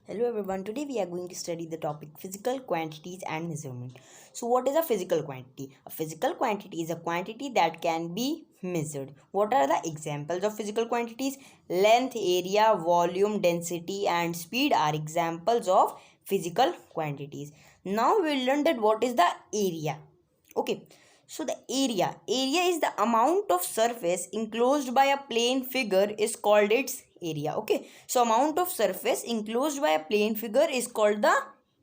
Hello everyone, today we are going to study the topic physical quantities and measurement. So what is a physical quantity? A physical quantity is a quantity that can be measured. What are the examples of physical quantities? Length, area, volume, density and speed are examples of physical quantities. Now we will learn that what is the area. Okay, so the area is the amount of surface enclosed by a plane figure is called its area. Okay, so amount of surface enclosed by a plane figure is called the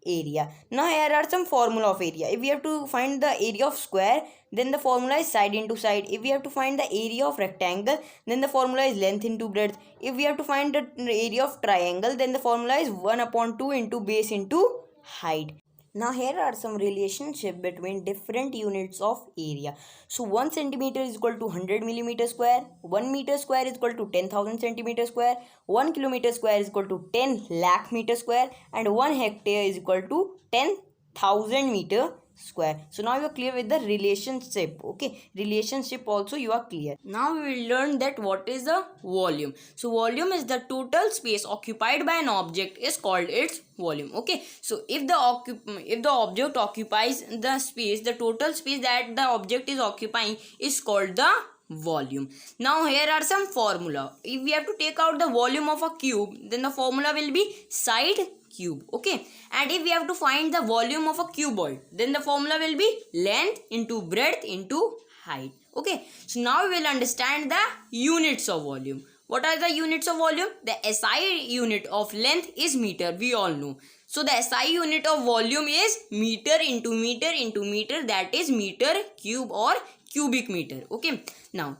area. Now here are some formula of area. If we have to find the area of square, then the formula is side into side. If we have to find the area of rectangle, then the formula is length into breadth. If we have to find the area of triangle, then the formula is 1 upon 2 into base into height. Now here are some relationship between different units of area. So 1 centimeter is equal to 100 millimeter square, 1 meter square is equal to 10,000 centimeter square, 1 kilometer square is equal to 10 lakh meter square, and 1 hectare is equal to 10,000 meter square. So now you are clear with the relationship. Okay, relationship also you are clear. Now we will learn that what is the volume. So volume is the total space occupied by an object is called its volume. Okay, so if the object occupies the space, the total space that the object is occupying is called the volume. Now here are some formula. If we have to take out the volume of a cube, then the formula will be side cube. Okay, and if we have to find the volume of a cuboid, then the formula will be length into breadth into height. Okay, so now we will understand the units of volume. What are the units of volume? The SI unit of length is meter, we all know. So the SI unit of volume is meter into meter into meter, that is meter cube or cubic meter. Okay, now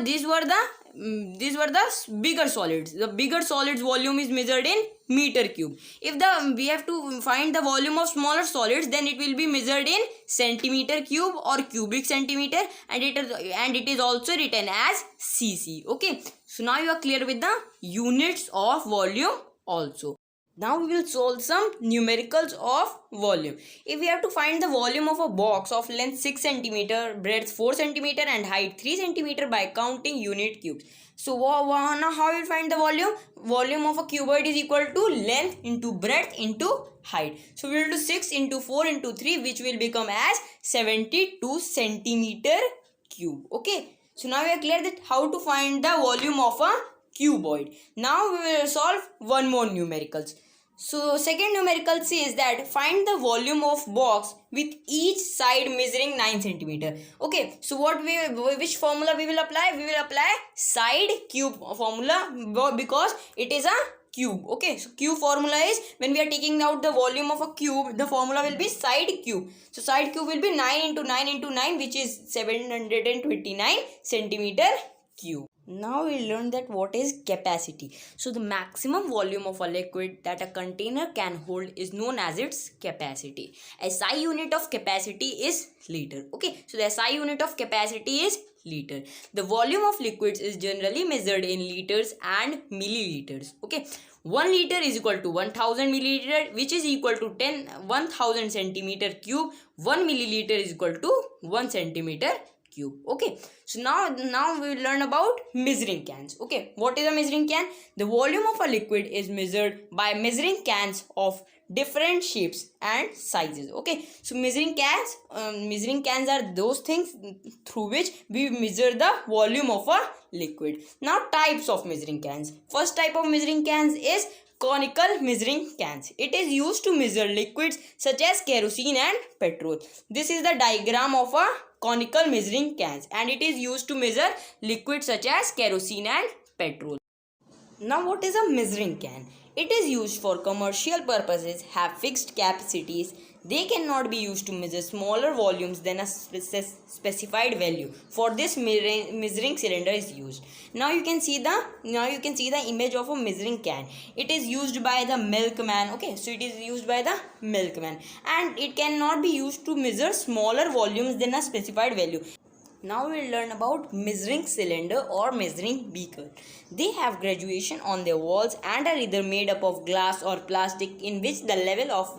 these were the bigger solids. The bigger solids volume is measured in meter cube. If we have to find the volume of smaller solids, then it will be measured in centimeter cube or cubic centimeter, and it is also written as cc. Okay, so now you are clear with the units of volume also. Now we will solve some numericals of volume. If we have to find the volume of a box of length 6 cm, breadth 4 cm and height 3 cm by counting unit cubes. So now how we will find the volume? Volume of a cuboid is equal to length into breadth into height. So we will do 6 into 4 into 3, which will become as 72 centimeter cube. Okay, so now we are clear that how to find the volume of a cuboid. Now we will solve one more numericals. So second numerical says that find the volume of box with each side measuring 9 cm. Okay, so which formula we will apply? We will apply side cube formula because it is a cube. Okay, so cube formula is when we are taking out the volume of a cube, the formula will be side cube. So side cube will be 9 into 9 into 9, which is 729 centimeter cube. Now we learn that what is capacity. So the maximum volume of a liquid that a container can hold is known as its capacity. SI unit of capacity is liter. Okay, so the SI unit of capacity is liter. The volume of liquids is generally measured in liters and milliliters. Okay, 1 liter is equal to 1000 milliliter, which is equal to 1000 centimeter cube. 1 milliliter is equal to 1 centimeter cube. Okay, so now we will learn about measuring cans. Okay, what is a measuring can? The volume of a liquid is measured by measuring cans of different shapes and sizes. Okay, so measuring cans are those things through which we measure the volume of a liquid. Now types of measuring cans. First type of measuring cans is conical measuring cans. It is used to measure liquids such as kerosene and petrol. This is the diagram of a conical measuring cans, and it is used to measure liquids such as kerosene and petrol. Now what is a measuring can? It is used for commercial purposes, have fixed capacities. They cannot be used to measure smaller volumes than a specified value. For this measuring cylinder is used. Now you can see the image of a measuring can. It is used by the milkman. Okay, so it is used by the milkman, and it cannot be used to measure smaller volumes than a specified value. Now we'll learn about measuring cylinder or measuring beaker. They have graduation on their walls and are either made up of glass or plastic in which the level of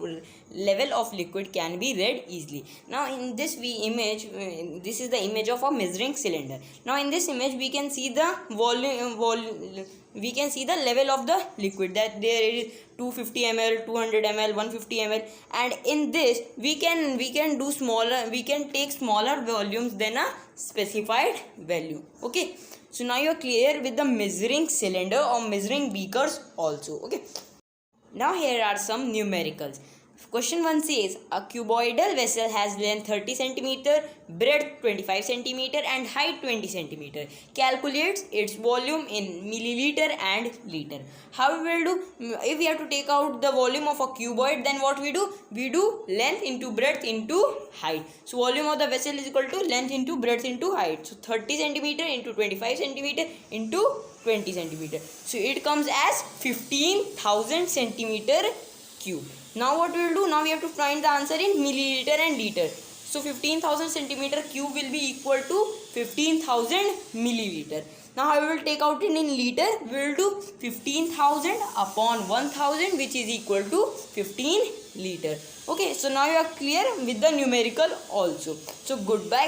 level of liquid can be read easily. Now in this this is the image of a measuring cylinder. Now in this image we can see the we can see the level of the liquid, that there is 250 ml, 200 ml, 150 ml, and in this we can take smaller volumes than a specified value. Okay, so now you are clear with the measuring cylinder or measuring beakers also. Okay, now here are some numericals. Question 1 says a cuboidal vessel has length 30 cm, breadth 25 cm and height 20 cm. Calculates its volume in milliliter and liter. How we will do? If we have to take out the volume of a cuboid, then what we do? We do length into breadth into height. So volume of the vessel is equal to length into breadth into height. So 30 cm into 25 cm into 20 cm. So it comes as 15,000 centimeter cube. Now what we will do? Now we have to find the answer in milliliter and liter. So 15,000 centimeter cube will be equal to 15,000 milliliter. Now I will take out it in liter. We will do 15,000 upon 1,000, which is equal to 15 liter. Okay, so now you are clear with the numerical also. So goodbye.